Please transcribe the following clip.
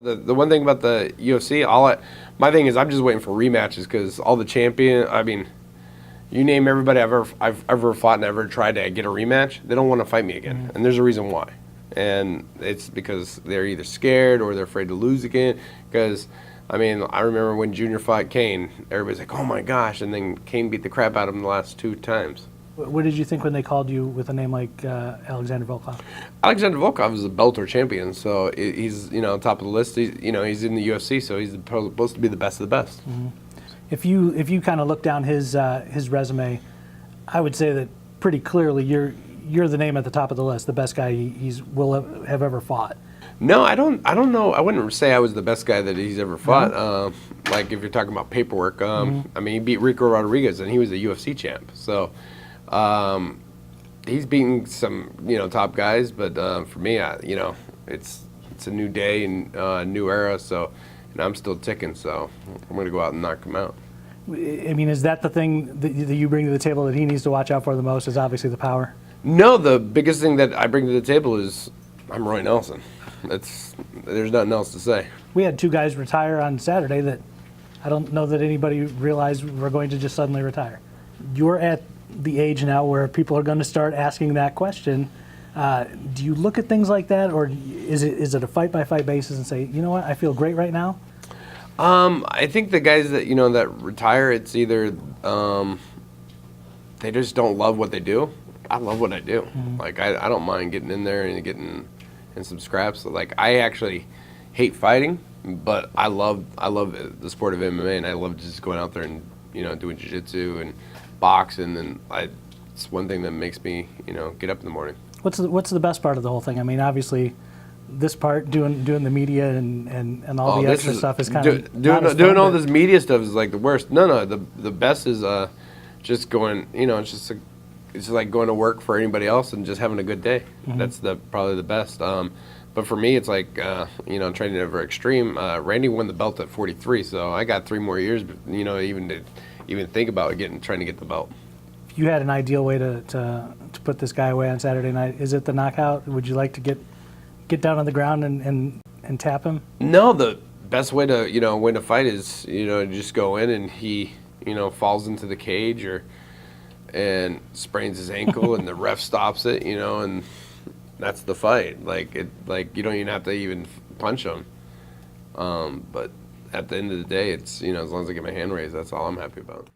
The one thing about the UFC, my thing is I'm just waiting for rematches because all the you name everybody I've ever fought and ever tried to get a rematch, they don't want to fight me again, and there's a reason why, and it's because they're either scared or they're afraid to lose again. Because I remember when Junior fought Kane, everybody's like, oh my gosh, and then Kane beat the crap out of him the last 2 times. What did you think when they called you with a name like Alexander Volkov? Alexander Volkov is a Bellator champion, so he's top of the list. He's in the UFC, so he's supposed to be the best of the best. Mm-hmm. If you kind of look down his resume, I would say that pretty clearly you're the name at the top of the list, the best guy he will have ever fought. No, I don't know. I wouldn't say I was the best guy that he's ever fought. No? Like if you're talking about paperwork, he beat Rico Rodriguez and he was a UFC champ. So. He's beaten some, top guys, but for me, it's a new day and a new era. So, and I'm still ticking. So, I'm going to go out and knock him out. Is that the thing that you bring to the table that he needs to watch out for the most? Is obviously the power. No, the biggest thing that I bring to the table is I'm Roy Nelson. There's nothing else to say. We had 2 guys retire on Saturday that I don't know that anybody realized were going to just suddenly retire. You're at the age now where people are going to start asking that question. Do you look at things like that, or is it a fight-by-fight basis and say, you know what, I feel great right now? I think the guys that that retire, it's either they just don't love what they do. I love what I do. Mm-hmm. Like I don't mind getting in there and getting in some scraps. Like I actually hate fighting, but I love the sport of MMA, and I love just going out there and doing jiu-jitsu and boxing, and it's one thing that makes me get up in the morning. What's the best part of the whole thing? Obviously this part doing the media and all the extra stuff is kind of doing all this media stuff is like the worst. No, the best is just going, it's like going to work for anybody else and just having a good day. Mm-hmm. That's probably the best. But for me, it's like training over extreme. Randy won the belt at 43, so I got 3 more years, even think about trying to get the belt. If you had an ideal way to put this guy away on Saturday night, is it the knockout? Would you like to get down on the ground and tap him? No, the best way to win a fight is just go in and he falls into the cage and sprains his ankle and the ref stops it, and that's the fight. Like you don't even have to even punch him. But at the end of the day, it's as long as I get my hand raised, that's all I'm happy about.